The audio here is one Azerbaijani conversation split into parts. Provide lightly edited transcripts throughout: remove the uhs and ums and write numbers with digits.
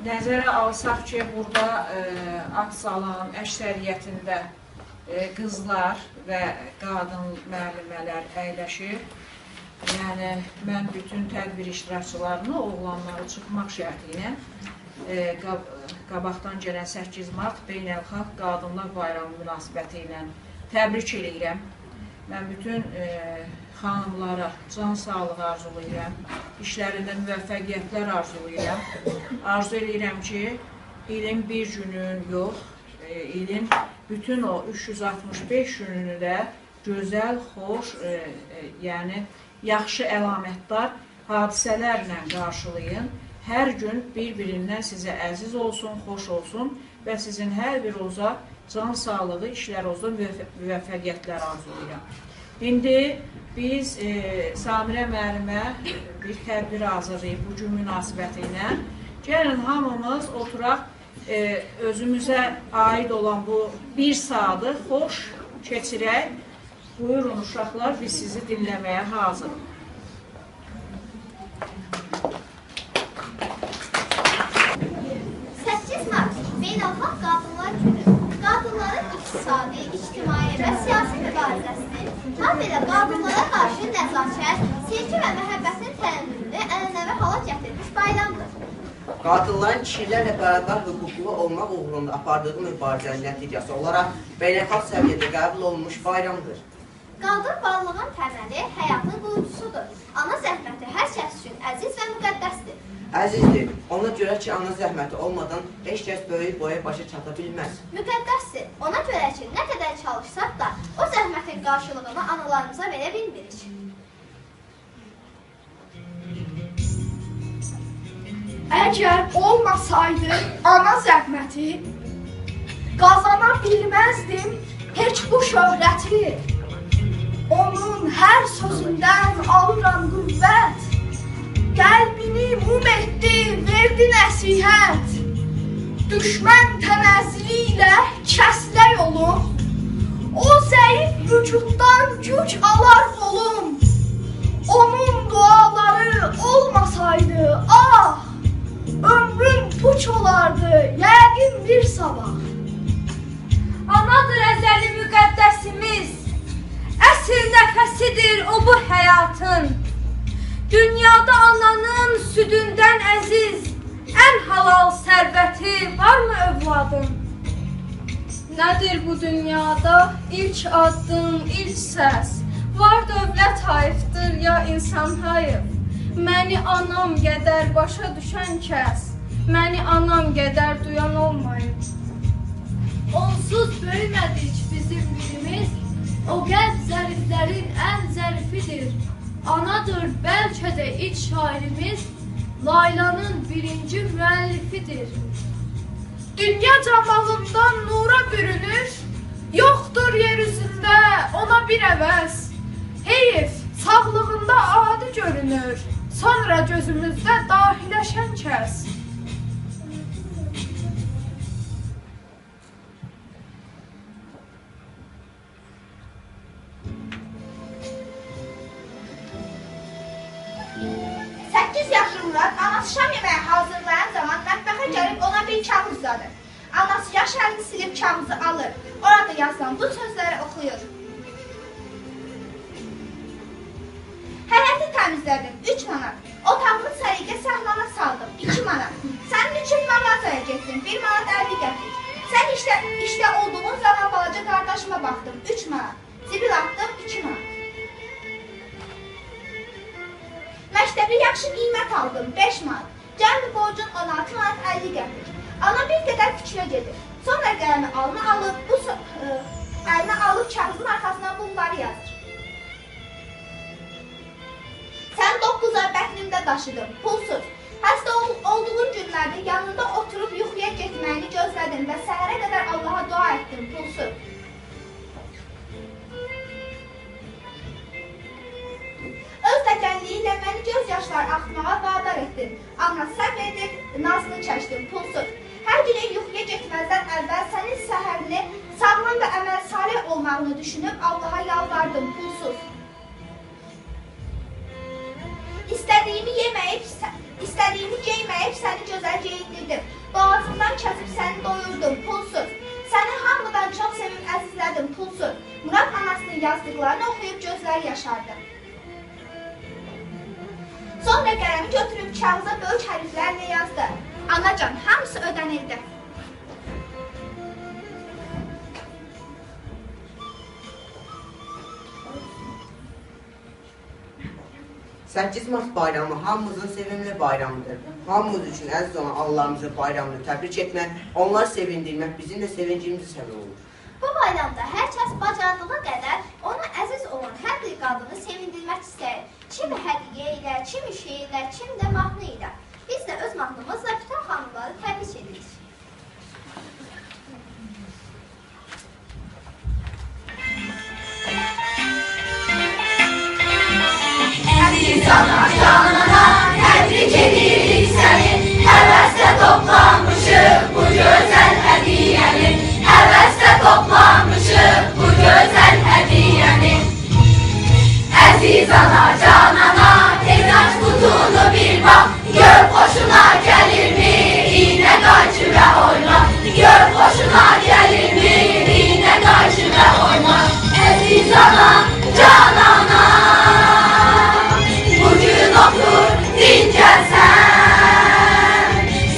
Nəzərə alsaq ki, burada Aksalan əksəriyyətində qızlar və qadın müəllimələr əyləşir. Yəni, mən bütün tədbir iştirakçılarını oğlanları çıxmaq şərti ilə qabaqdan gələn 8 mart Beynəlxalq Qadınlar Bayramı münasibəti ilə təbrik edirəm. Mən bütün xanımlara can sağlığı arzulayıram, işlərində müvəffəqiyyətlər arzulayıram. Arzu edirəm ki, ilin bir günün yox, ilin bütün o 365 gününü də gözəl, xoş, yəni yaxşı əlamətdar hadisələrlə qarşılayın. Hər gün bir-birindən sizə əziz olsun, xoş olsun və sizin hər birinizə can sağlığı, işlərinizdə müvəffəqiyyətlər arzulayıram. İndi biz Samirə müəllimə bir tədbir hazırlayıb bu gün münasibəti ilə. Gəlin hamımız oturaq, özümüzə aid olan bu bir saatı xoş keçirək. Buyurun uşaqlar, biz sizi dinləməyə hazırıq. Beynəlxalq Qadınlar Günü, qadınların iqtisadi, ictimai və siyasi mübarizəsini, habelə qadınlara qarşı nəzakət, sevgi və məhəbbətin tənəzzülünü ənənəvi hala gətirmiş bayramdır. Qadınların kişilərlə bərabər hüquqlu olmaq uğrunda apardığı mübarizənin nəticəsi olaraq beynəlxalq səviyyədə qəbul olunmuş bayramdır. Qadın varlığın təməli həyatın quruntusudur. Ana zəhməti hər kəs üçün əziz və müqəddəsdir. Əzizdir, ona görə ki, ana zəhməti olmadan heç kəs böyük boya başa çata bilməz. Müqəddəsdir, ona görə ki, nə qədər çalışsaq da o zəhmətin qarşılığını analarımıza verə bilmirik. Əgər olmasaydı ana zəhməti, qazana bilməzdim heç bu şöhrəti. Onun hər sözündən alıram qüvvət, qəlbini mum etdi, verdi nəsihət. Düşmən tənəzzülü ilə kəslə yolum, o zəif vücuddan güc alar olum. Onun duaları olmasaydı, ah, ömrüm puç olardı, yəqin bir sabah. Anadır əzəli müqəddəsimiz, əsl nəfəsidir o bu həyatın. Dünyada ananın südündən əziz, ən halal sərvəti varmı övladın? Nədir bu dünyada ilk addım, ilk səs? Var dövlət hayıfdır ya insan hayıf? Məni anam qədər başa düşən kəs, məni anam qədər duyan olmayıb. Onsuz böyümədik bizim birimiz, o qəlb zəriflərin ən zərifidir. Anadır bəlkə də ilk şairimiz, Laylanın birinci müəllifidir. Dünya camalından nura bürünür, yoxdur yer üzündə ona bir əvəz. Heyif, sağlığında adi görünür, sonra gözümüzdə dahiləşən kəs. Anası şam yeməyi hazırlayan zaman mətbəxə gəlib ona bir kağız uzadır. Anası yaş əlini silib kağızı alır. Orada yazılan bu sözləri oxuyur. Həyəti təmizlədim, 3 manat. Otağımı səliqə səhlana saldım, 2 manat. Sənin üçün mağazaya getdim, 1 manat 50 qəpik. Sən işdə olduğun zaman balaca qardaşıma baxdım, 3 manat. Zibil atdım, 2 manat. Məktəbli yaxşı qiymət aldım, 5 manat. Gəldi borcun 16 manat 50 qəpik. Ana bir qədər fikrə gedir. Sonra qələmi əlinə alıb kağızın arxasından bunları yazır. Sən 9 ay bətnimdə daşıdın, pulsuz. Həstə olduğun günlərdə yanında oturub yuxuya getməyini gözlədim və səhərə qədər Allaha dua etdim, pulsuz. Öz təkənliyi ilə məni göz yaşları axmağa vadar etdin. Ana səbr edib, nazını çəkdim, pulsuz. Hər günə yuxuya getməzdən əvvəl sənin səhərini sağlam və əməl salih olmağını düşünüb Allaha yalvardım, pulsuz. İstədiyimi geyməyib səni gözəl geyindirdim. kəsib səni doyurdum, pulsuz. Səni hamıdan çox sevib əzizlədim, pulsuz. Murad anasının yazdıqlarını oxuyub gözləri yaşardı. Sonra qələmi götürüb kağıza böyük hərflərlə yazdı. Anacan, hamısı ödənildi. 8 Mart bayramı hamımızın sevimli bayramıdır. Hamımız üçün əziz olan Allah'ımızın bayramını təbrik etmək, onları sevindirmək bizim də sevincimizi səbəb olur. Bu bayramda hər kəs bacardığı qədər ona əziz olan hər bir qadını sevindirmək istəyir. Kimi hədiyyə ilə, kimi şeirlə, kimi də mahnı ilə. Biz də öz mahnımızla bütün xanımları təbrik edirik. Əziz ana, canana, təbrik edirik səni. Həvəslə toplanmışıq bu gözəl hədiyyəni. Həvəslə toplanmışıq bu gözəl hədiyyəni. Əziz ana, canana, tez aç qutunu bir bax. Gör xoşuna gəlirmi, iynə qayçı və oyna. Gör xoşuna gəlirmi, iynə qayçı və oyna. Əziz ana, canana, bugün otur, dincəlsən.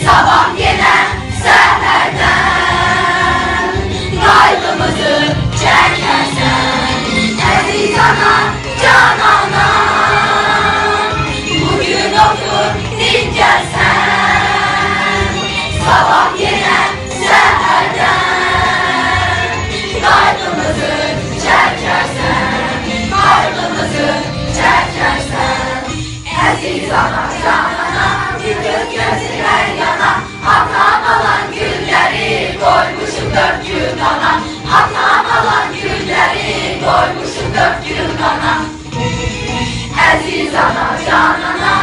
Sabah yenə səhərdən qaygımızı çəkərsən. Əziz ana, canana, bugün otur, dincəlsən. Sabah yenə səhərdən qaygımızı çəkərsən. Qaygımızı çəkərsən. Əziz ana, canana, bütün gözü hər yana. Atam alan gülləri qoymuşum 4 gün ana. Atam alan gülləri qoymuşum 4 gün ana. Əziz ana, canana,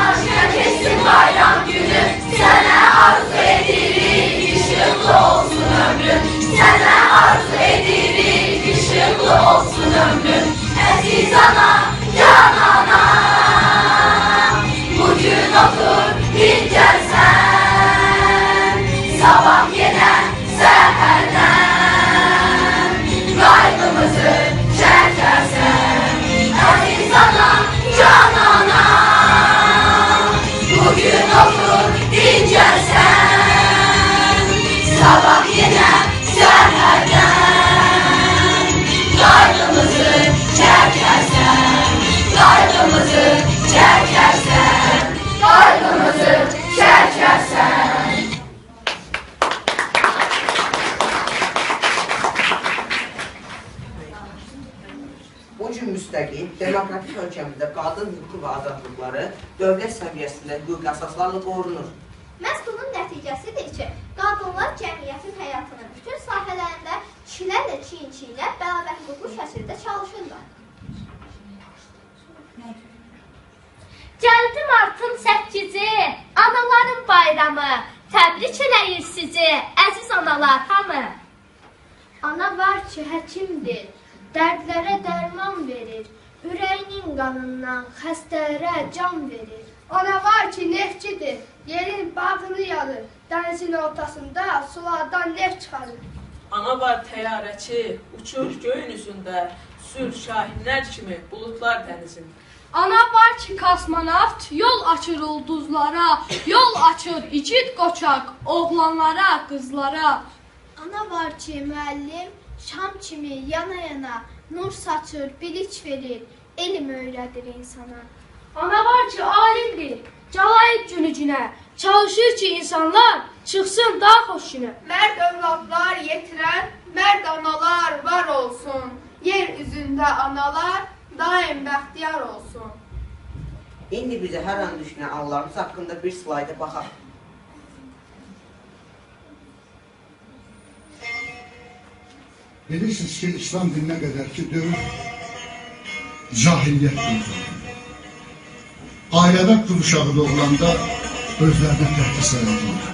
keçsin bayram günü. Sənə arzu edirik, işıqlı olsun ömrün. Sənə arzu edirik, işıqlı olsun ömrün. Əziz ana, canana, bugün otur, dincəlsən. Sabah yenə səhərdən qaygımızı çəkərsən. Əziz ana, canana, bugün otur, dincəlsən. Sabah yenə səhərdən qaygımızı çəkərsən. Qaygımızı çəkərsən. Qaygımızı çəkərsən. Bugün müstəqil, demokratik ölkəmizdə qadın hüququ və azadlıqları dövlət səviyyəsində hüquq əsaslarla qorunur. Məhz bunun nəticəsidir ki, qadınlar cəmiyyətin həyatının bütün sahələrində kişilərlə çiyin-çiyinə bərabər hüquqlu şəkildə çalışırlar. Gəldi martın 8-i, anaların bayramı, təbrik eləyir sizi, əziz analar hamı. Ana var ki, həkimdir, dərdlərə dərman verir, ürəyinin qanından xəstələrə can verir. Ana var ki, neftçidir, yerin bağını yarır, dənizin ortasında sulardan neft çıxarır. Ana var təyyarəçi, uçur göyün üzündə, sür şahinlər kimi buludlar dənizində. Ana var ki, kosmonavt, yol açır ulduzlara, yol açır igid qoçaq, oğlanlara, qızlara. Ana var ki, müəllim, şam kimi yana-yana, nur saçır, bilik verir, elm öyrədir insana. Ana var ki, alimdir, calayıb günücünə, çalışır ki, insanlar çıxsın daha xoş günə. Mərd övladlar yetirən, mərd analar var olsun. Yer üzündə analar daim bəxtiyar olsun. İndi bizə hər an düşünən Allahımız haqqında bir slayda baxaq. Bilirsiniz ki, İslam dininə qədər ki, dövr cahiliyyət dövrüdür. Ailədə qız uşağı doğulanda özlərinə təhdis sayılırlar.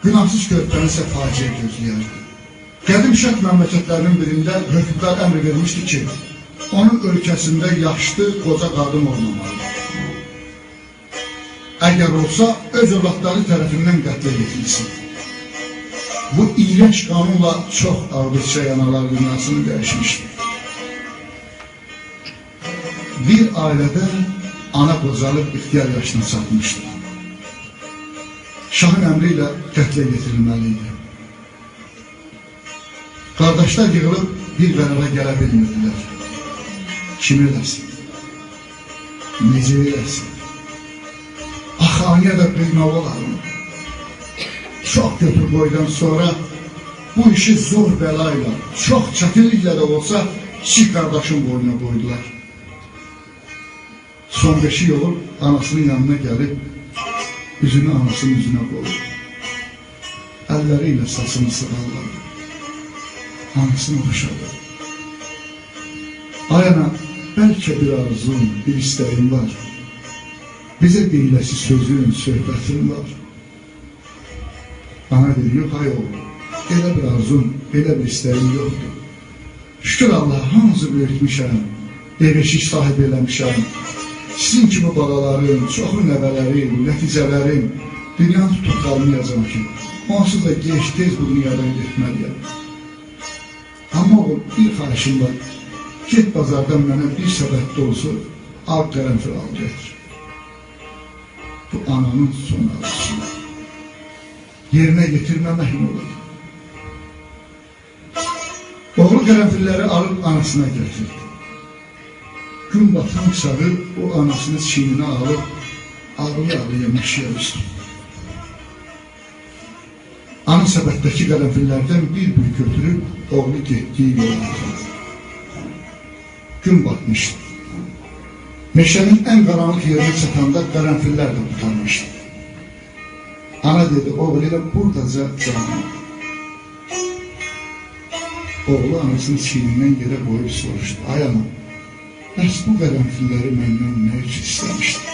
Günahsız körpəni isə faciə gözləyərdi. Qədim şərq məmləkətlərinin birində hökmdar əmr vermişdi ki, onun ölkəsində yaşlı, qoca qadın olmamalıdır. Əgər olsa, öz övladları tərəfindən qətlə yetirilsin. İlginç qanunla çox ardıqca yanalar dünyasını dəyişmişdir. Bir ailədə ana qocalıb ixtiyar yaşına çatmışdı. Şahın əmri ilə qətlə getirilməliydi. Qardaşlar yığılıb bir qərara gələ bilmirdilər. Kim eləsin? Necə eləsin? Axaniyə də qıymaq olarmı? Çox götür qoydan sonra bu işi zor bəlayla, çox çətinliklə də olsa kiçik qardaşın boynuna qoydular. Son beşik olur, anasının yanına gəlib, üzünü anasının üzünə qoyur. Əlləri ilə saçını sığarladı. Anasını oxşadı. Ay ana, bəlkə bir arzun, bir istəyin var. Bizə deyiləsi sözün, söhbətin var. Ana dedi, yox ay oğlum, elə bir arzun, elə bir istəyim yoxdur. Şükür Allah, hamızı böyütmüşəm, ev-eşik sahibi eləmişəm. Sizin kimi balaların, çoxlu nəvələrin, nəticələrin dünyanı tutub qalmayacam ki, onsuz da geç-tez bu dünyadan getməliyəm. Amma oğlum, bir xahişim var, get bazardan mənə bir səbətdə olsun, ağ qərənfil al gətir. Bu ananın son arzusunu yerinə getirməməkmi olur? Oğlu qərənfilləri alıb anasına gətirdi. Gün batan çağı o anasını çiğninə alıb ağlı-ağlıya məşiyə üstü. Ana səbətdəki qərənfillərdən bir götürüb oğlu getdiyi yola atıldı. Gün batmışdı. Meşənin ən qaranlıq yerine çatanda qərənfillər də tutarmışdı. Ana dedi, oğul elə buradaca canım. Oğlu anasını çiynindən yerə qoyub soruşdu. Ay ana, bəs bu qərənfilləri məndən nə üçün istəmişdi?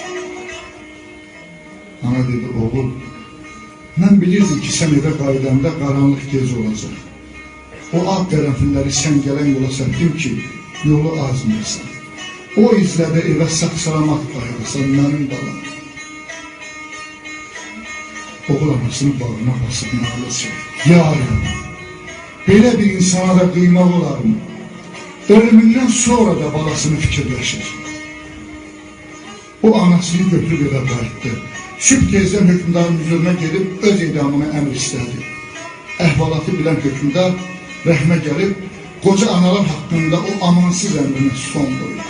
Ana dedi, oğul, mən bilirdim ki, sən evə qaydanda qaranlıq gec olacaq. O ağ qərənfilləri sən gələn yola səpdim ki, yolu azmayasın. O izlədə evə sağ-salamat qayıdasan mənim balam. Oğul anasını bağrına basıb nalı çəkdi. Yarım, belə bir insana da qıymaq olarmı? Ölümündən sonra da balasını fikirləşir. O anasını götürüb evə qayıtdı. Sübh tezdən hökmdarın hüzuruna gedib öz edamına əmr istədi. Əhvalatı bilən hökmdar rəhmə gəlib, qoca analar haqqında o amansız əmrinə son qoydu.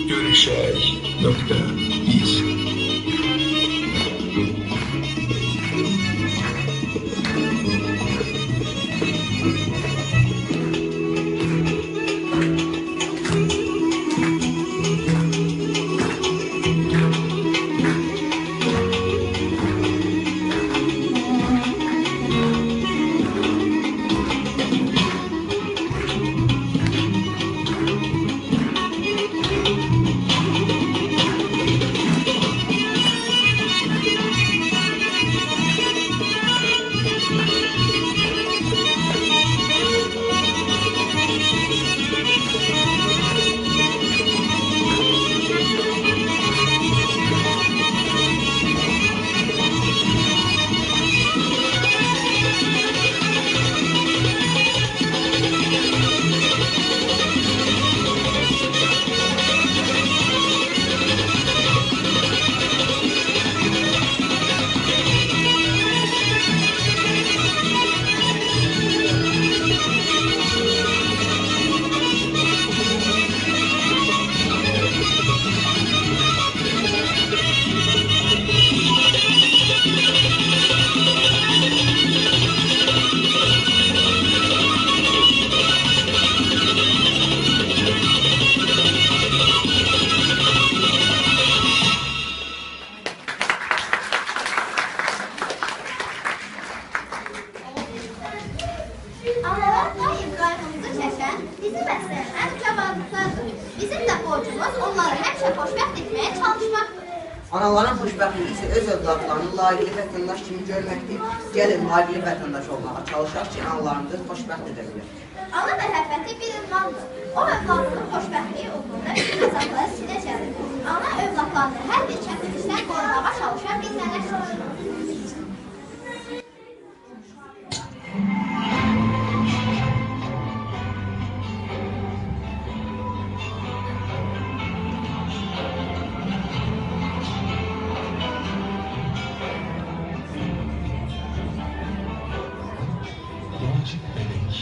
Görüşək.biz Bizim də borcumuz onları həmişə xoşbəxt etməyə çalışmaqdır. Anaların xoşbəxtliyi isə öz övladlarını layiqli vətəndaş kimi görməkdir. Gəlin, layiqli vətəndaş olmağa çalışaq ki, analarımızı xoşbəxt edə bilək. Ana məhəbbəti bir ünvandır. O övladının xoşbəxtliyi uğrunda bütün əzabları sinə çərir. Ana övladlarını hər bir çətinlikdən qorumağa çalışan bir nənəsidir. Vacip bebek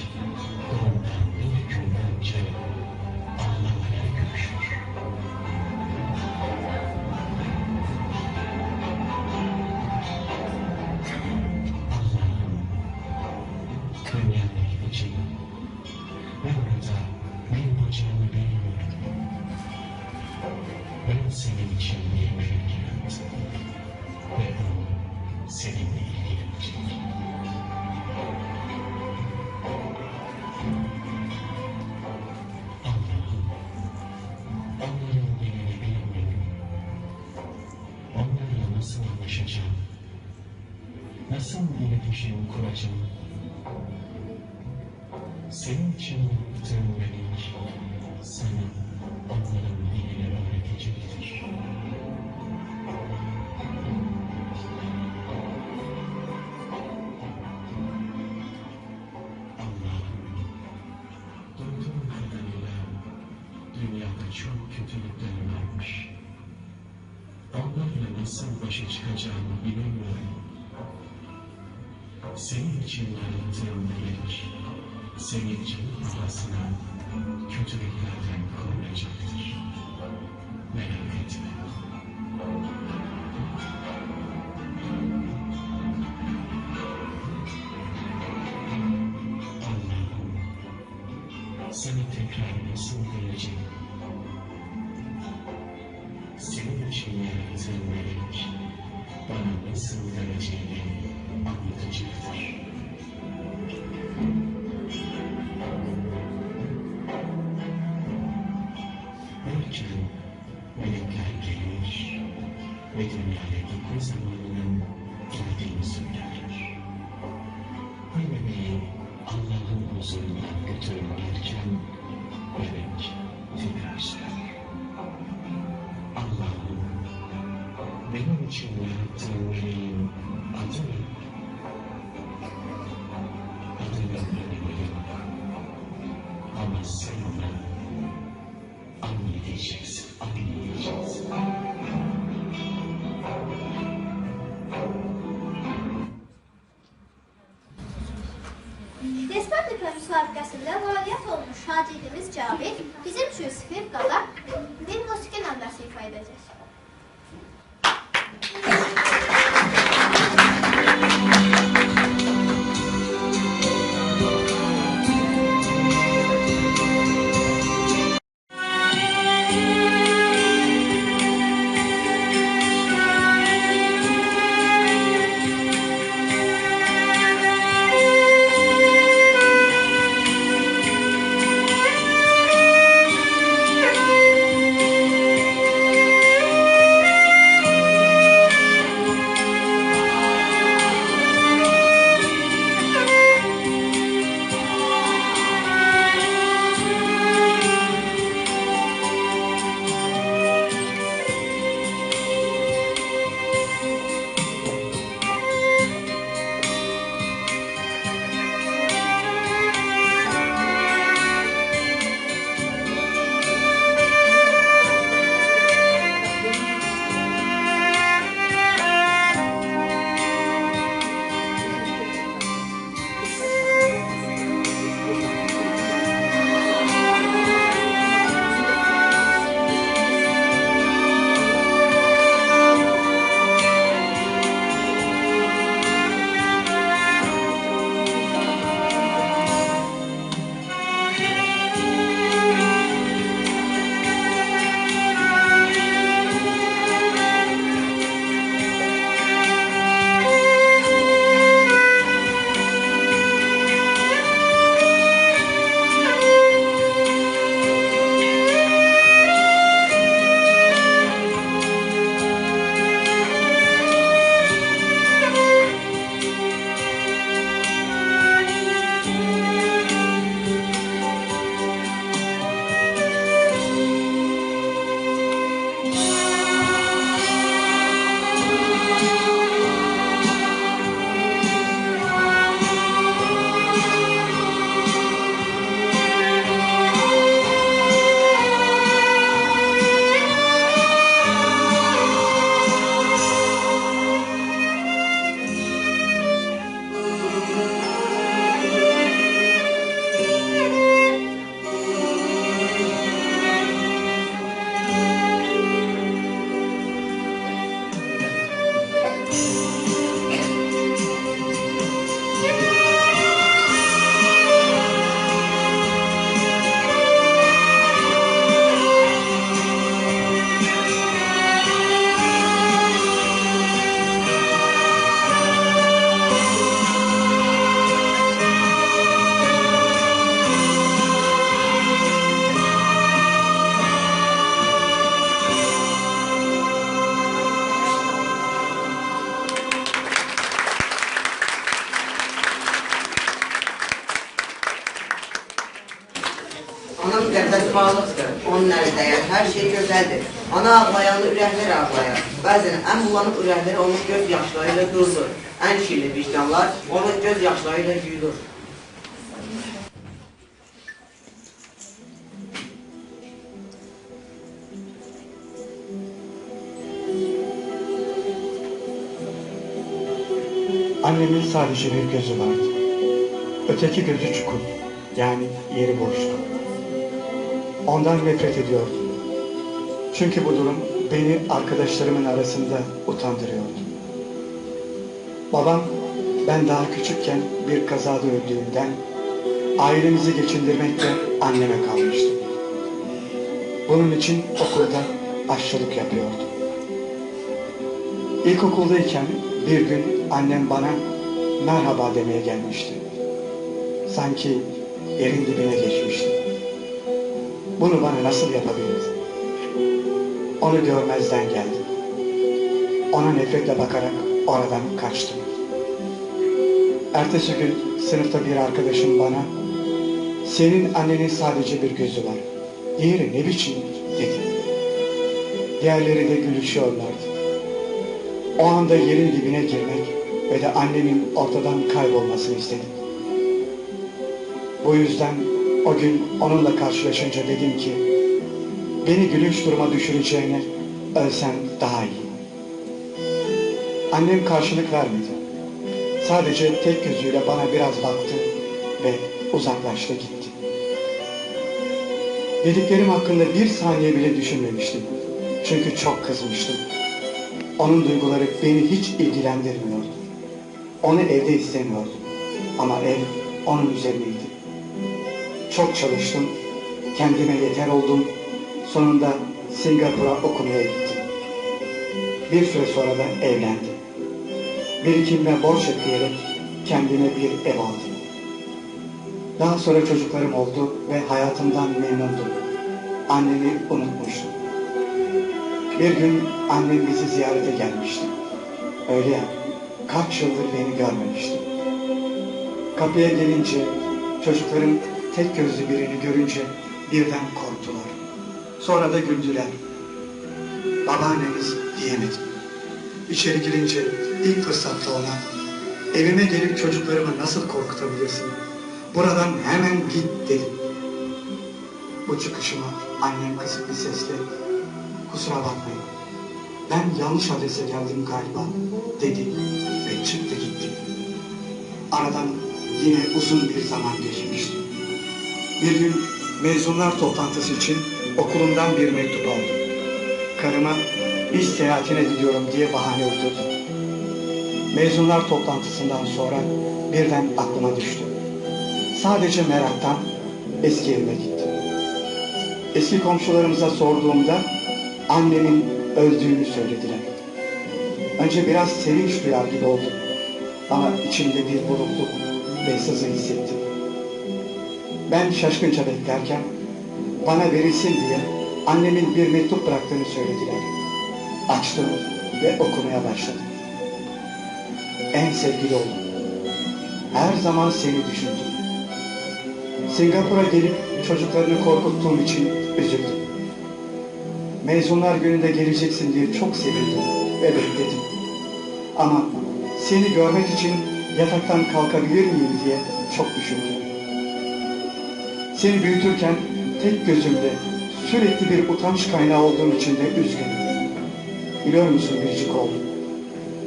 doğumdan bir gün önce Allah'la görüşür. Allah'ım, dünyaya gideceğim ve orada ne yapacağımı bilmiyorum. Ben senin için bir melek yarattım ve o seninle ilgilenecek. Onların dilini bilmiyorum. Onlarla nasıl anlaşacağım? Nasıl iletişim kuracağım? Senin için yaptığım melek sana onların dilini öğretecektir. Allah'ım, duyduğum kadarıyla dünyada çok kötülükler varmış. Onlarla nasıl başa çıkacağımı bilemiyorum. Senin için yarattığım melek, senin için pahasına kötülüklerden korunacaktır. Merak etme. Allah'ım, seni tekrar nasıl göreceğim? Senin için yarattığım melek bana nasıl geleceğini anlatacaktır. Belki melekler gelir ve dünyaya gitme zamanının geldiğini söylerler. Bu bebeği Allah'ın huzurundan götürürlerken melek tekrar söyler. Allah'ım, benim için yarattığın meleğin adı ne? Adını öğrenelim. Ama sen onu anlayacaksın, anlayacaksın. Respublika müsabiqəsində laureat olmuş şagirdimiz Cavid bizim üçün skripkada bir musiqi nəğməsi ifa edəcək. Ana müqəddəs varlıqdır. Onun əli dəyər, hər şey gözəldir. Ana ağlayanlı ürəklər ağlayar. Bəzən ən bulanıq ürəkləri onun göz yaşları ilə durdur. Ən şirli vicdanlar onun göz yaşları ilə yuyulur. Annemin sadece bir gözü vardı. Öteki gözü çukur, yani yeri boştu. Ondan nefret ediyordum. Çünkü bu durum beni arkadaşlarımın arasında utandırıyordu. Babam ben daha küçükken bir kazada öldüğünden ailemizi geçindirmekle anneme kalmıştı. Bunun için okulda aşçılık yapıyordum. İlkokuldayken bir gün annem bana merhaba demeye gelmişti. Sanki yerin dibine geçmişti. Bunu bana nasıl yapabilirdi? Onu görmezden geldim. Ona nefretle bakarak oradan kaçtım. Ertesi gün sınıfta bir arkadaşım bana "Senin annenin sadece bir gözü var. Diğeri ne biçim?" dedi. Diğerleri de gülüşüyorlardı. O anda yerin dibine girmek ve de annemin ortadan kaybolmasını istedim. Bu yüzden o gün onunla karşılaşınca dedim ki beni gülünç duruma düşüreceğine ölsem daha iyi. Annem karşılık vermedi. Sadece tek gözüyle bana biraz baktı ve uzaklaştı gitti. Dediklerim hakkında bir saniye bile düşünmemiştim. Çünkü çok kızmıştım. Onun duyguları beni hiç ilgilendirmiyordu. Onu evde istemiyordum. Ama ev onun üzerineydi. Çok çalıştım. Kendime yeter oldum. Sonunda Singapur'a okumaya gittim. Bir süre sonra da evlendim. Birikimle borç ödeyerek kendime bir ev aldım. Daha sonra çocuklarım oldu ve hayatımdan memnundum. Annemi unutmuştum. Bir gün annem bizi ziyarete gelmişti. Öyle ya, kaç yıldır beni görmemişti. Kapıya gelince çocuklarım tek gözlü birini görünce birden korktular. Sonra da güldüler. "Babaanneniz" diyemedim. İçeri girince ilk fırsatta ona "Evime gelip çocuklarımı nasıl korkutabilirsin? Buradan hemen git" dedim. Bu çıkışıma annem kısık bir sesle "Kusura bakmayın, ben yanlış adrese geldim galiba" dedi ve çıktı gitti. Aradan yine uzun bir zaman geçmişti. Bir gün mezunlar toplantısı için okulumdan bir mektup aldım. Karıma iş seyahatine gidiyorum diye bahane uydurdum. Mezunlar toplantısından sonra birden aklıma düştü. Sadece meraktan eski evime gittim. Eski komşularımıza sorduğumda annemin öldüğünü söylediler. Önce biraz sevinç duyar gibi oldum. Ama içimde bir burukluk ve sızı hissettim. Ben şaşkınca beklerken bana verilsin diye annemin bir mektup bıraktığını söylediler. Açtım ve okumaya başladım. En sevgili oğlum, her zaman seni düşündüm. Singapur'a gelip çocuklarını korkuttuğum için üzüldüm. Mezunlar gününde geleceksin diye çok sevindim ve bekledim. Ama seni görmek için yataktan kalkabilir miyim diye çok düşündüm. Seni büyütürken tek gözümde sürekli bir utanç kaynağı olduğum için de üzgünüm. Biliyor musun biricik oğlum?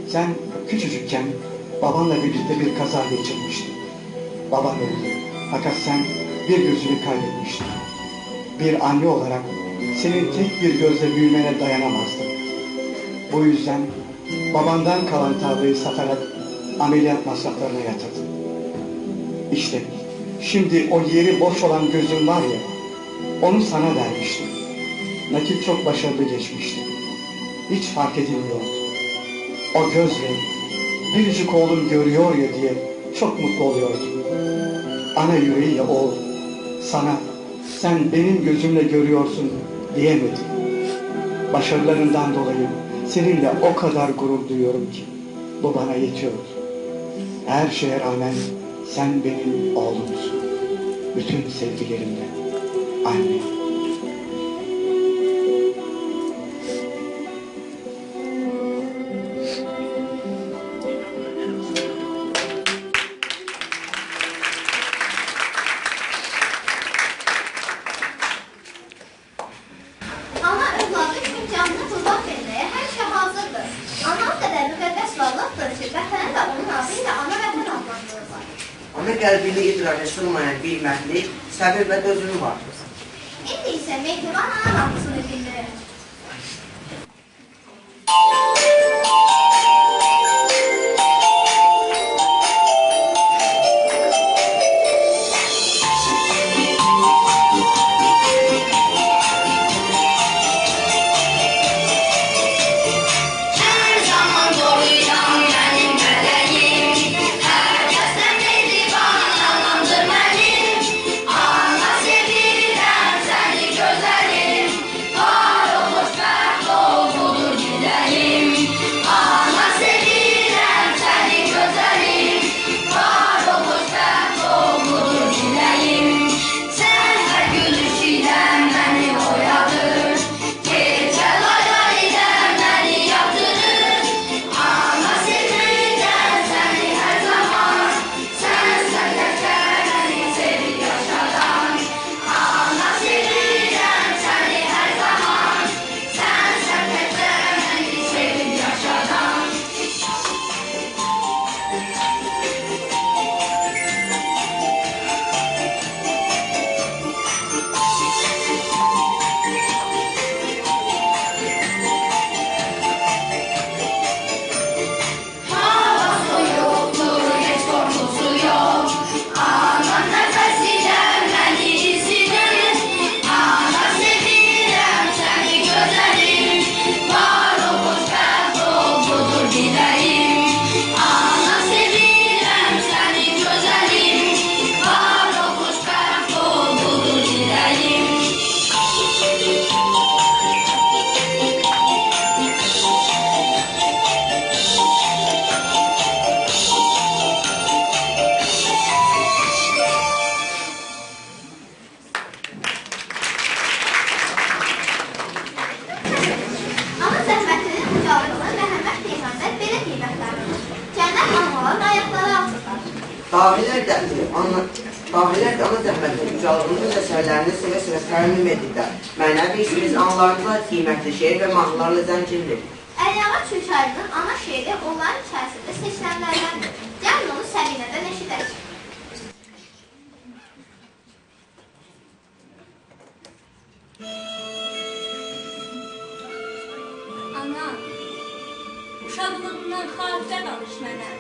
Sen küçücükken babanla birlikte bir kaza geçirmiştin. Baban öldü. Fakat sen bir gözünü kaybetmiştin. Bir anne olarak senin tek bir gözle büyümene dayanamazdım. Bu yüzden babandan kalan tarlayı satarak ameliyat masraflarına yatırdım. İşte şimdi o yeri boş olan gözüm var ya, onu sana vermiştim. Nakit çok başarılı geçmişti. Hiç fark edilmiyordu. O gözle biricik oğlum görüyor ya diye çok mutlu oluyordum. Ana yüreğiyle oğul, sana sen benim gözümle görüyorsun diyemedim. Başarılarından dolayı seninle o kadar gurur duyuyorum ki bu bana yetiyor. Her şeye rağmen sen benim oğlumsun. Bütün sevgilerimle. Anne. Ana övladı üçün canını qurban verməyə həmişə hazırdır. Ana o qədər müqəddəs varlıqdır ki, vətəni də onun adı ilə ana vətən adlandırırlar. Ana qəlbində idrarə sığmayan qiymətli, səbir və dözümü vardır. İndi isə mehriban ana namısını bildirir. Dahilər də ana zəhmətinin ucalığının əsərlərini sevə-sevə tərmim edirlər. Mənəvi işimiz anlarında qiymətli şeir və mahnılarla zəncirdir. Əliağa Çöşaylı'nın ana şeiri onların içərisində seçilənlərdəndir. Gəlin onu səviyyədən eşidək. Ana, uşaqlığımdan xatirə danış mənə.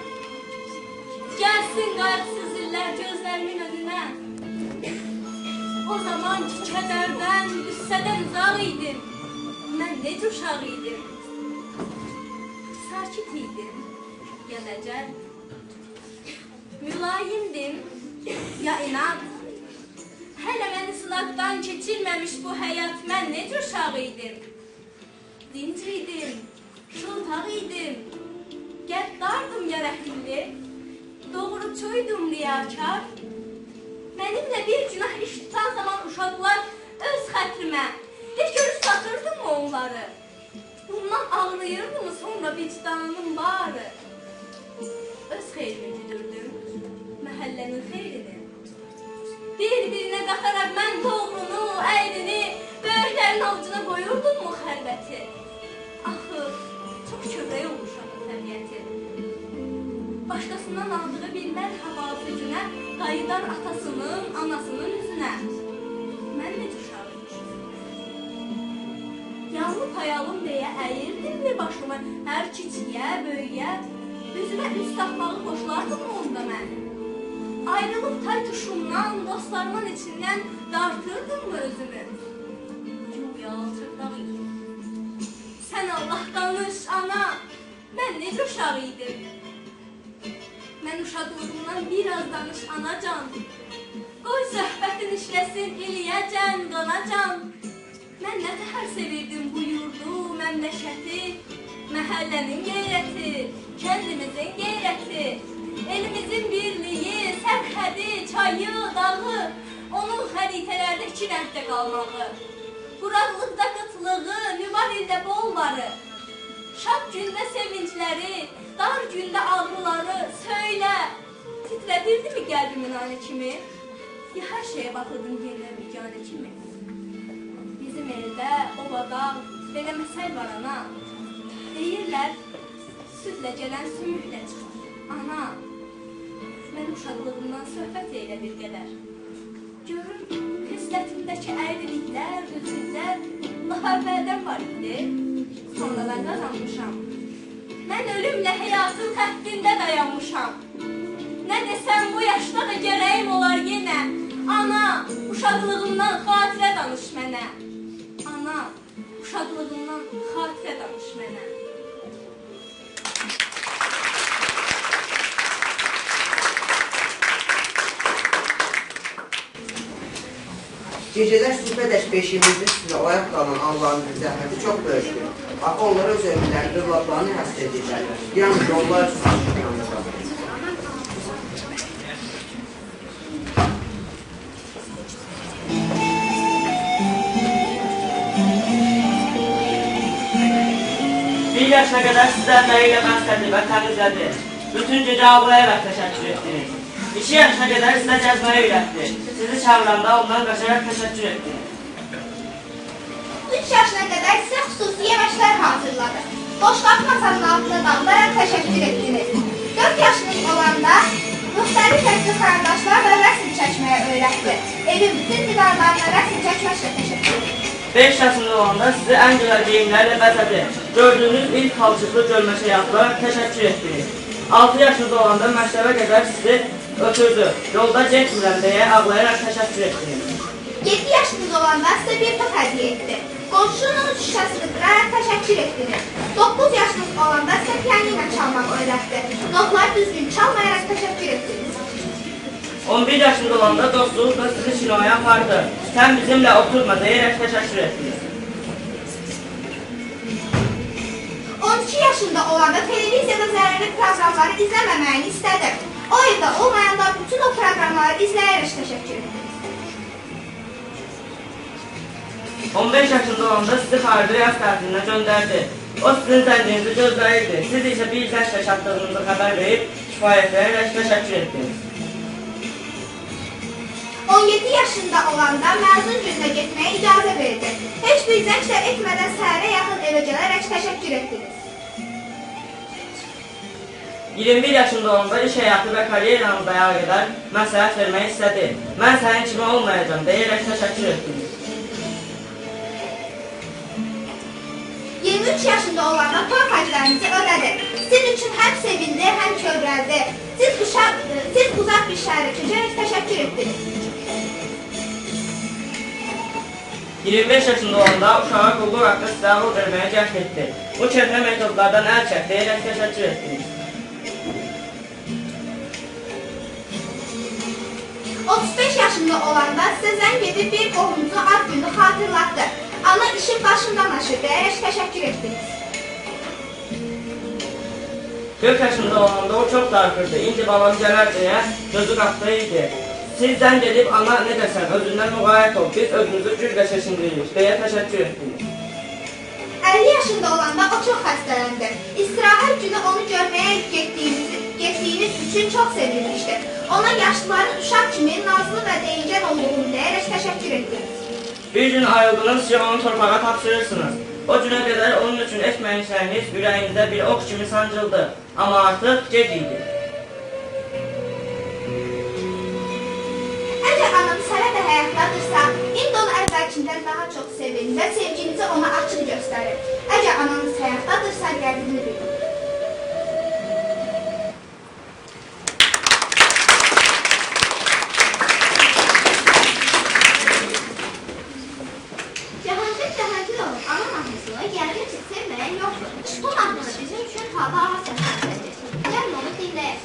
Gəlsin qayğısız illər gözlərimin önünə. O zaman ki, kədərdən, qüssədən uzaq idim. Mən necə uşaq idim? Sakit idim, ya dəcəl. Mülayimdim, ya inat. Hələ məni sınaqdan keçirməmiş bu həyat, mən necə uşaq idim? Dinc idim, şıltaq idim. Qəddardım ya rəhimli. Doğruçuydum riyakar. Mənimlə bir günah iş tutan zaman uşaqlar öz xətrimə heç görüş satırdım mı onları? Bundan ağlayırdı mı sonra vicdanımın barı? Öz xeyrimi güdürdüm, məhəllənin xeyrini. Bir-birinə qataraq mən doğrunu, əyrini, böyüklərin avucuna qoyurdum mu xəlbəti? Axır, çox kövrək olmuşam bu təbiyyəti. Başqasından aldığı bir mərhaba gücünə qayıdar atasının, anasının üzünə. Mən necə uşağım? Yanlı payalım deyə əyirdim mi başımı hər kiçiyə, böyüyə? Üzümə üst taxmağı boşlardım mı onda mən? Ayrılıb tay tuşumdan, dostlarımın içindən dartırdım mı özümü? Güya alçırdaq idim. Sən Allah danış, ana, mən necə uşaq idim? Mən uşaqlığımdan biraz danış anacan. Qoy söhbətin işləsin eləyəcən, qanacan. Mən nə təhər sevirdim bu yurdu, məmləşəti, məhəllənin qeyrəti, kəndimizin qeyrəti, elimizin birliyi, sərhədi, çayı, dağı, onun xəritələrdə iki rəngdə qalmağı, quraqlıqda qıtlığı, mübar ildə bolları, şad gündə sevincləri, dar gündə ağrıları, söylə, titrədirdimi qəlbimin anı kimi? Ya hər şeyə baxırdın yenə biganə kimi? Bizim eldə, obada, belə məsəl var ana, deyirlər, südlə gələn sümüklə çıxır. Ana, mən uşaqlığımdan söhbət eylə bir qədər. Görür, xislətimdəki əyriliklər, özürlər, laf əvvəldən var idi, sonradan qazanmışam. Mən ölümlə həyatın xəttində dayanmışam. Nə desəm bu yaşda da gərəyim olar yenə. Ana, uşaqlığımdan xatirə danış mənə. Ana, uşaqlığımdan xatirə danış mənə. Gecələr sübhədək beşiyimizdə sizə oyaq qalan Allahın zəhməti çox böyükdür. Axı onlara öz övünlərini, övladlarını həsr edirlər. Yalnız onlar üçün aşıqlanırlar. Bir yaşına qədər sizə əməyilə mənsədi və təmizlədi. Bütün gecə ağlayaraq təşəkkür etdiniz. 2 yaşına qədər sizə gəzməyi öyrətdi. Sizi çağıranda ondan qaçaraq təşəkkür etdiniz. 3 yaşına qədər sizə xüsusi yeməklər hazırladı. Boşqab masanın altında dağılaraq təşəkkür etdiniz. 4 yaşınız olanda müxtəlif rəngli qardaşlarla rəsm çəkməyə öyrətdi. Evin bütün divarlarına rəsm çəkməklə təşəkkür etdiniz. 5 yaşında olanda sizi ən gözəl geyimlərlə bəzədi. Gördüyünüz ilk palçıqlı gölməçə yapılaraq təşəkkür etdiniz. 6 yaşında olanda məktəbə qədər sizi ötürdü. Yolda getmirəm deyə ağlayaraq təşəkkür etdiniz. 7 yaşınız olanda sizə bir top hədiyyə etdi. Qonşunun şüşəsini qıraraq təşəkkür etdiniz. 9 yaşınız olanda sizə pianino çalmaq öyrətdi. Notları düzgün çalmayaraq təşəkkür etdiniz. 11 yaşında olanda dostluqla sizi kinoya apardı. Sən bizimlə oturma deyərək təşəkkür etdiniz. 12 yaşında olanda televiziyada zərərli proqramları izləməməyini istədi. O evdə olmayanda bütün o proqramları izləyərək təşəkkür etdiniz. 15 yaşında olanda sizi xarici yaz tətilinə göndərdi. O sizin zəncinizi gözləyirdi. Siz isə bir zənclə çatdığınızı xəbər verib kifayətləyərək təşəkkür etdiniz. 17 yaşında olanda məzun gününə getməyə icazə verdi. Heç bir zəng də etmədən səhərə yaxın evə gələrək təşəkkür etdiniz. 21 yaşında olanda iş həyatı və karyeranızla əlaqədar məsləhət vermək istədi. Mən sənin kimi olmayacağım deyərək təşəkkür etdiniz. 23 yaşında olanda toy xərclərinizi ödədi. Sizin üçün həm sevindi, həm kövrəldi. Siz uzaq bir şəhərə köçərək təşəkkür etdiniz. 25 yaşında olanda uşağa qulluq haqqı sizə ağıl verməyə cəhd etdi. Bu köhnə metodlardan əl çək deyərək təşəkkür etdiniz. 35 yaşında olanda sizə zəng edib bir qohumuzun ad gününü xatırlatdı. Ana işin başından aşır deyərək təşəkkür etdiniz. 40 yaşında olanda o çox darıxırdı. İndi babam gələr deyə gözü qapda idi. Siz zəng edib ana nə desən, özündən müğayət ol, biz özümüzü güllə çeşindiririk deyə təşəkkür etdiniz. 50 yaşında olanda o çox xəstələndi. İstirahət günü onu görməyə getdiyiniz üçün çox sevinmişdi. Ona yaşlıların uşaq kimi nazlı və deyingən olduğunu deyərək təşəkkür etdiniz. Bir gün ayrıldınız ki, onu torpağa tapşırırsınız. O günə qədər onun üçün etməyişləriniz ürəyinizdə bir ox kimi sancıldı. Amma artıq gec idi. Əgər ananız hələ də həyatdadırsa, indi onu əvvəlkindən daha çox sevin və sevginizi ona açıq göstərin. Əgər ananız həyatdadırsa, qədrini bilin. Cahangir olub, ana mahnısını gəlib sevməyə yoxdur. Bu mahnısı bizim üçün hava səslədir. Gəlin onu dinləyək.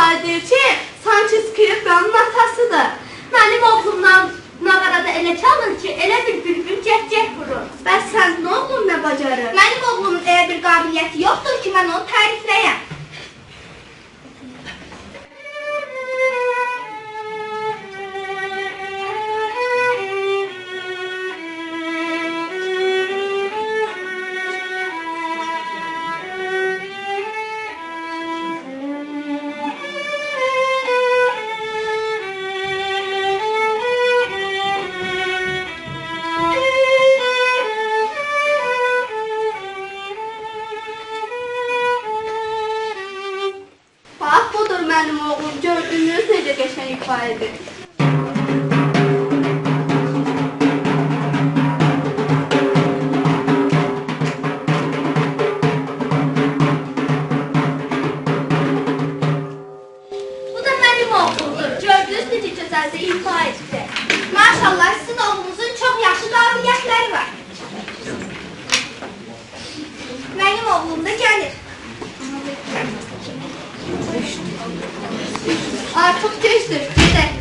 ifadə edir ki, sanki skripkanın atasıdır. Mənim oğlumdan nağarada elə çalır ki, elə bir bülbül cəhcəh vurur. Bəs sənin oğlun nə bacarır? Mənim oğlumun elə bir qabiliyyəti yoxdur ki, mən onu tərifləyəm. Bax, budur mənim oğlum. Gördünüz necə qəşəng ifadə edir. Bu da mənim oğlumdur. Gördünüz necə gözəlcə ifa etdi. Maşallah, sizin oğlunuzun çox yaxşı qabiliyyətləri var. Mənim oğlum da gəlir. Artıq gecdir, gedək.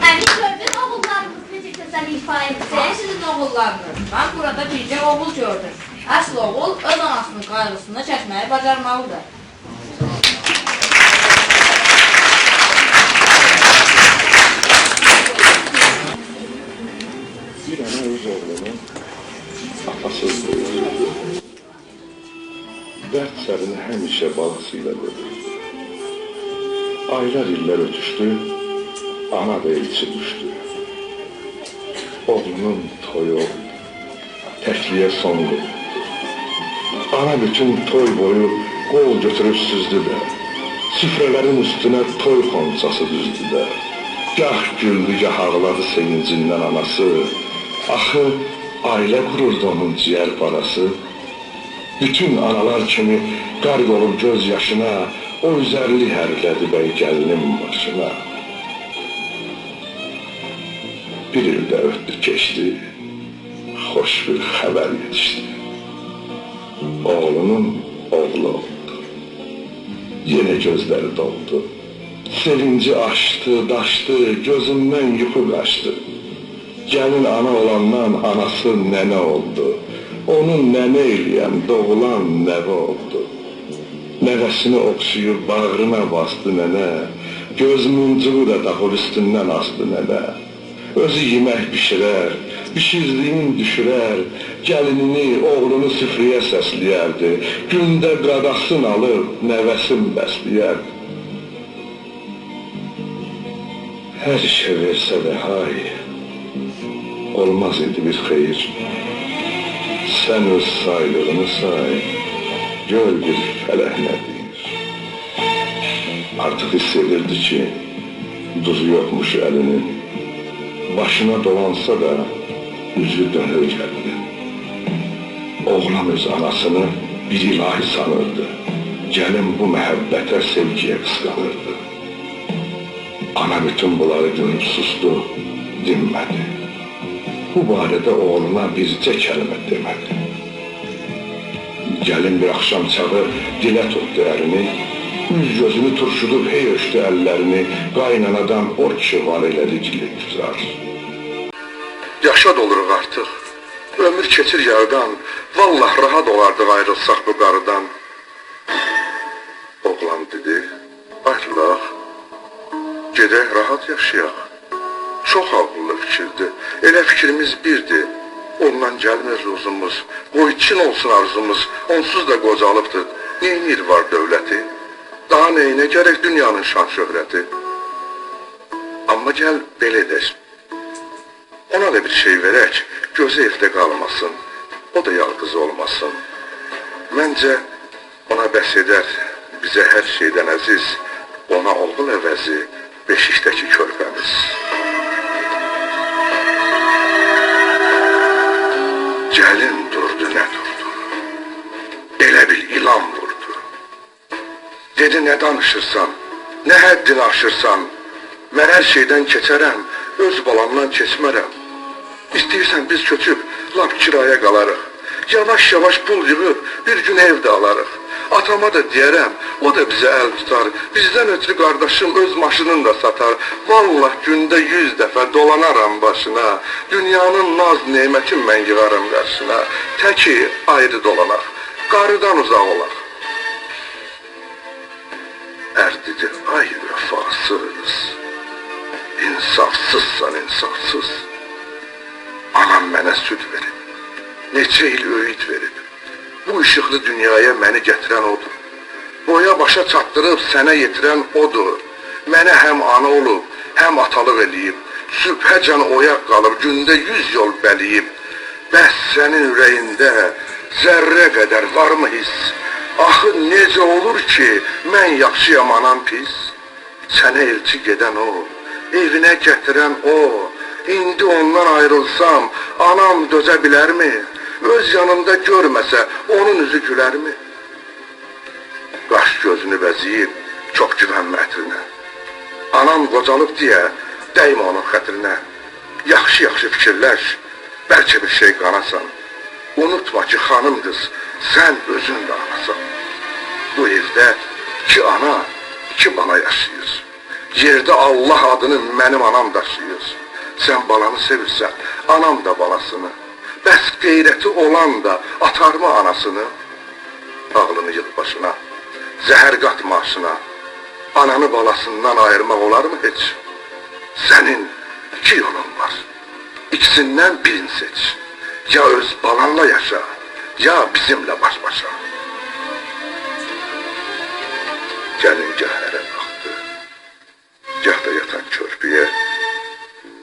Əmin gördün oğullarımız necə gözəl ifa etdi. Sizin oğullarınız. Ben burada bircə oğul gördüm. Əsl oğul öz anasının qaygısını çəkməyi bacarmalıdır. Bir ana öz oğlunu atasız böyüdü. Dərd sərini həmişə balasıyla görür. Aylar illər ötüşdü, ana da elçi düşdü. Oğlunun toyu oldu, təkliyə son qoydu. Ana bütün toy boyu qol götürüb süzdü də, süfrələrin üstünə toy xonçası düzdü də. Gah güldü, gah ağladı sevincindən anası, axı ailə qururdu onun ciyər parası. Bütün analar kimi qarq olub göz yaşına, o üzərli hərlədi bəy gəlinin başına. Bir ildə ötdü keçdi, xoş bir xəbər yetişdi. Oğlunun oğlu oldu, yenə gözləri doldu. Sevinci açdı, daşdı, gözündən yuxu qaçdı. Gəlin ana olandan anası nənə oldu. Onun nənə eləyən doğulan nəvə oldu. Nəvəsini oxşuyub bağrına bastı nənə, göz muncuğu da dağıl üstündən astı nənə. Özü yemək bişirər, bişirdiyin düşürər, gəlinini, oğlunu süfrəyə səsləyərdi. Gündə qadasın alıb, nəvəsin bəsləyərdi. Hər işə versə də hay, olmaz idi bir xeyir. Sən öz saylığını say, gör bir fələh nə deyir. Artıq hiss edirdi ki, duzu yoxmuş əlinin. Başına dolansa da üzü dönür gəlinin. Oğlan öz anasını bir ilahi sanırdı. Gəlin bu məhəbbətə, sevgiyə qısqanırdı. Ana bütün bunları görüb sustu, dinmədi. Bu barədə oğluna bircə kəlmə demədi. Gəlin bir axşam çağı dilə tutdu əlini, üz gözünü turşudub hey ölçdü əllərini, qaynanadan o ki var elədi gili güzar. Yaşa doluruq artıq, ömür keçir yardan, vallah rahat olardıq ayrılsaq bu qarıdan. Oğlan dedi, ayrılaq, gedək rahat yaşayaq. Çox ağıllı fikirdir, elə fikrimiz birdir. Ondan gəlmir ruzumuz, qoy Çin olsun arzumuz, onsuz da qocalıbdır. Neynir var dövləti? Daha neyinə gərək dünyanın şan şöhrəti? Amma gəl belə edək. Ona da bir şey verək, gözü evdə qalmasın, o da yalqız olmasın. Məncə ona bəs edər, bizə hər şeydən əziz, ona oğul əvəzi, beşikdəki körpəmiz. Gəlin durdu, nə durdu? Elə bil ilan vurdu. Dedi, nə danışırsan, nə həddini aşırsan? Mən hər şeydən keçərəm, öz balamdan keçmərəm. İstəyirsən biz köçüb, lap kiraya qalarıq. Yavaş-yavaş pul yığıb bir gün ev də alarıq. Atama da deyərəm, o da bizə əl tutar. Bizdən ötürü qardaşım öz maşınını da satar. Vallah gündə 100 dəfə dolanaram başına. Dünyanın naz nemətin mən yığarım qarşına. Təki ayrı dolanaq, qarıdan uzaq olaq. Ərdidir ay vəfasız, insafsızsan insafsız. Anam mənə süd verib, neçə il öyüd verib. Bu işıqlı dünyaya məni gətirən odur. Boya başa çatdırıb sənə yetirən odur. Mənə həm ana olub, həm atalıq eləyib. Sübhəcən oyaq qalıb, gündə 100 yol bəliyib. Bəs sənin ürəyində zərrə qədər varmı hiss? Axı necə olur ki, mən yaxşıyam, anam pis? Sənə elçi gedən o, evinə gətirən o. İndi ondan ayrılsam, anam dözə bilərmi? Öz yanında görməsə, onun üzü gülərmi? Qaş gözünü bəziyib, çox güvənmə ətrinə. Anam qocalıb deyə, dəymə onun xətrinə. Yaxşı-yaxşı fikirləş, bəlkə bir şey qanasan. Unutma ki, xanım qız, sən özün də anasan. Bu evdə 2 ana, 2 bala yaşayır. Yerdə Allah adını mənim anam daşıyır. Sən balanı sevirsən, anam da balasını. Bəs qeyrəti olan da atarmı anasını? Ağlını yığ başına, zəhər qatma aşına. Ananı balasından ayırmaq olarmı heç? Sənin 2 yolun var, İkisindən birini seç. Ya öz balanla yaşa, ya bizimlə baş-başa. Gəlin gəhərə baxdı, gah da yatan körpüyə.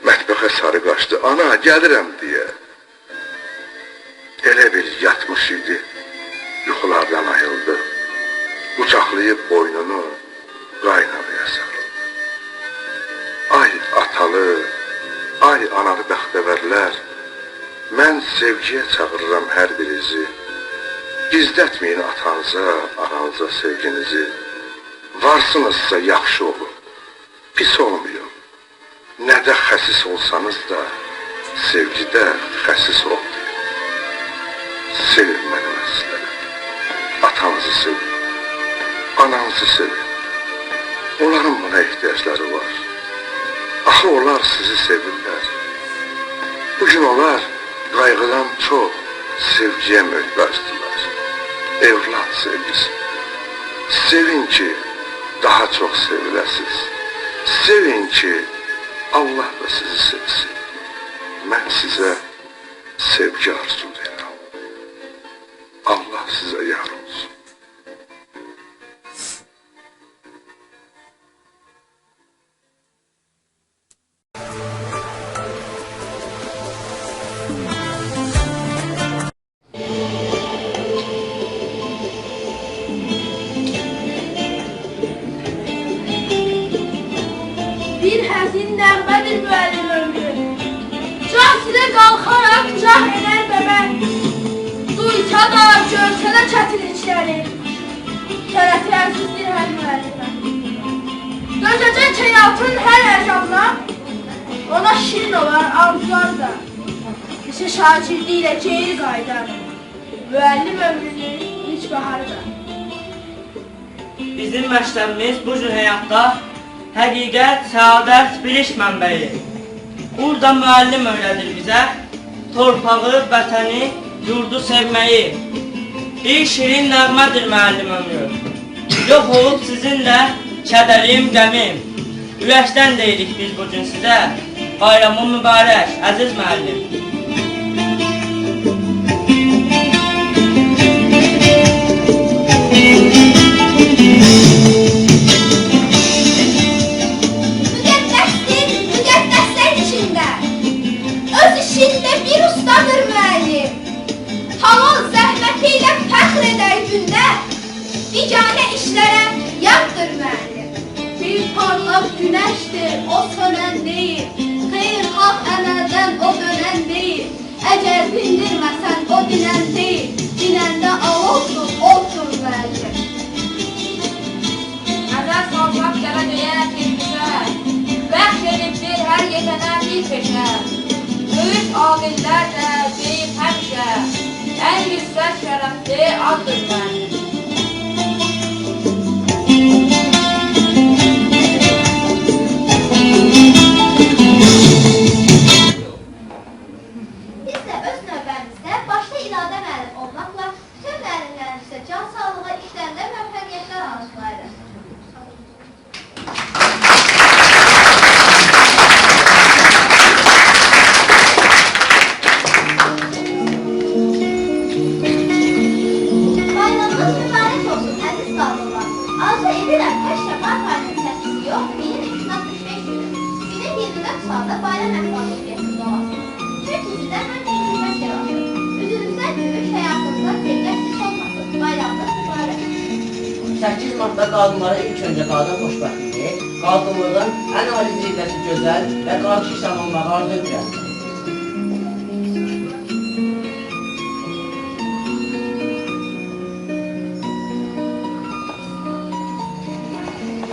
Mətbəxə sarı qaçdı, ana gəlirəm deyə. Elə bir yatmış idi, yuxulardan ayıldı. Qucaqlayıb boynunu qaynanaya sarıldı. Ay atalı, ay analı bəxtəvərlər, mən sevgiyə çağırıram hər birinizi. Gizlətməyin atanıza, ananıza sevginizi. Varsınızsa yaxşı olun, pis olmayın. Nədə xəsis olsanız da, sevgidə xəsis olmayın. Sevin mənim əzizlərəm, atanızı sevin, ananızı sevin. Onların buna ehtiyacları var. Axı onlar sizi sevirlər. Bugün onlar qayğıdan çox sevgiyə möhtacdırlar. Evlad sevgisi. Sevin ki, daha çox seviləsiz. Sevin ki, Allah da sizi sevsin. Mən sizə sevgi arzulayıram. Allah sizə yar olsun. Bir həzin nəğmədir müəllim ömrü. Can silə qalxaraq cah elər bəbək. Duysa da, görsə də çətinlikləri. Şərəfi əzizdir hər müəllimə. Dözəcək həyatın hər əzabına. Ona şirin olar arzular da. İşə şagirdi ilə geri qaydar. Müəllim ömrünün ilk baharı da. Bizim məktəbimiz bu cür həyatda həqiqət, səadət, biliş mənbəyi. Burada müəllim öyrədir bizə torpağı, vətəni, yurdu sevməyi. Bir şirin nəğmədir müəllim ömrü. Yox olub sizinlə kədərim, qəmim. Ürəkdən deyirik biz bugün sizə bayramın mübarək, əziz müəllim. Biganə işlərə yandır müəllim. Bir parlaq günəşdir, o sönən deyil. Xeyirxah əməldən o dönən deyil. Əgər dindirməsən o dinən deyil. Dinəndə alovdur, oldur müəllim. Nəzər salmaq gələcəyə keçmişə, bəxş edibdir hər yetənə bir peşə. Böyük aqillər də deyib həmişə, ən və şərəfli addır mənim. Biz də öz növbəmizdə başda İradə müəllim olmaqla bütün müəllimlərimizə can sağlığı, işlərində müvəffəqiyyətlər arzulayırıq. Bayramınız mübarək olsun, əziz qadınlar. Arzu edirəm, həşə mart ayının 8-i yox, ilin 365 günü. Günün 24 saatda bayram əhval-ruhiyyəsində olasınız. Çünki sizə həmişə hürmət yaraşır. Üzünüzdən gülüş, həyatınızda sevgəsiz olmasın. Bayramınız mübarək. 8 Martda qadınlara ilk öncə qadın xoşbəxtliyi, qadınlığın ən ali zirvəsi gözəl və qarşı şanlanmağı arzu edirəm.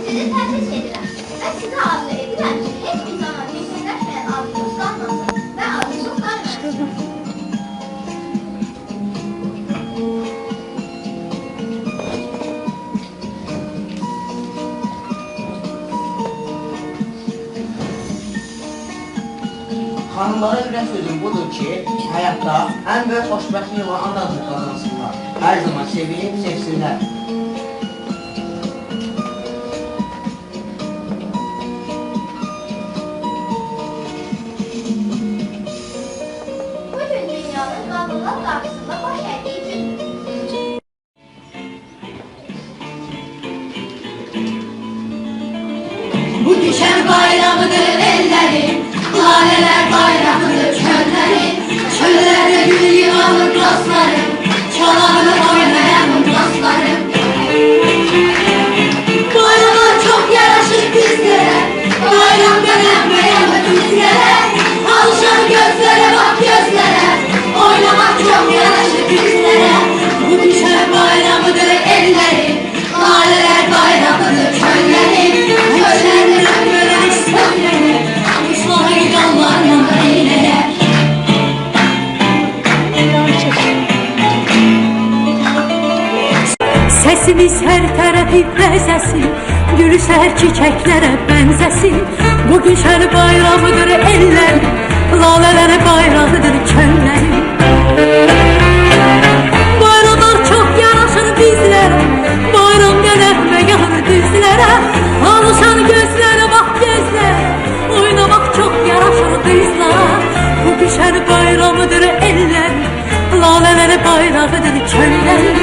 Sizi təbrik edirəm və sizə arzu edirəm ki, heç bir zaman yekunləşməyən arzunuz qalmasın və arzunuz qalmayasın. Xanımlara ürək sözüm budur ki, həyatda ən böyük xoşbəxtlik olan anadır qazansınlar. Hər zaman sevilib, sevsinlər. Bugün dünyanın qadınlar qarşısında baş əydiyi gündür. Bu düşen bayramıdır ellerin, laleler bayramıdır çöllerin. Çöllerde gül yığanın dostlarım, çalanı oynayan dostlarım. Bayramlar çok yaraşır bizlere, bayram denen beyanı bizlere. Alışan gözlere bak gözlere, oynamak çok yaraşır bizlere. Bu düşen bayramıdır ellerin, laleler bayramıdır çöllerin. Çöllerden ömürler isterleri, kuşları yollarla eyleler. Sesimiz her tərəfi bəzəsin, gülüşər çiçəklərə bənzəsin. Bugün şər bayramıdır ellərin, lalələrə bayrağıdır çöllərin. Bayramlar çox yaraşır bizlərə, bayram gələr və yağır düzlərə. Alışan gözlərə bax gözlərə, oynamaq çox yaraşır qızlara. Bugün şər bayramıdır ellərin, lalələrə bayrağıdır çöllərin.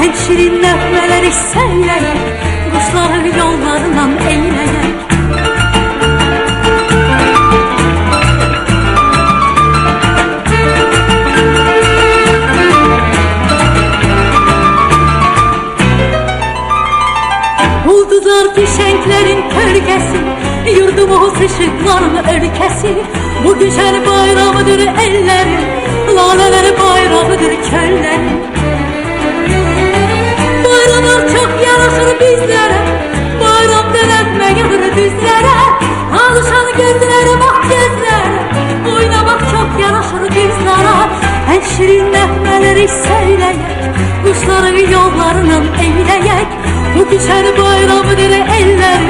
Ən şirin nəğmələri söyləyək, quşların yollarından eyləyək. Ulduzlar fişənglərin kölgəsi, yurdumuz ışıqların ölkəsi. Bu güzel bayramıdır ellərin, lalələri bayrağıdır çöllərin. Bayramlar çox yaraşır bizlərə, bayram dönənmə yağır düzlərə. Alışan gözlərə bax gözlərə, oynamaq çox yaraşır qızlara. Ən şirin nəğmələri söyləyək, quşların yollarından eyləyək. Bu güzel bayramıdır ellərin,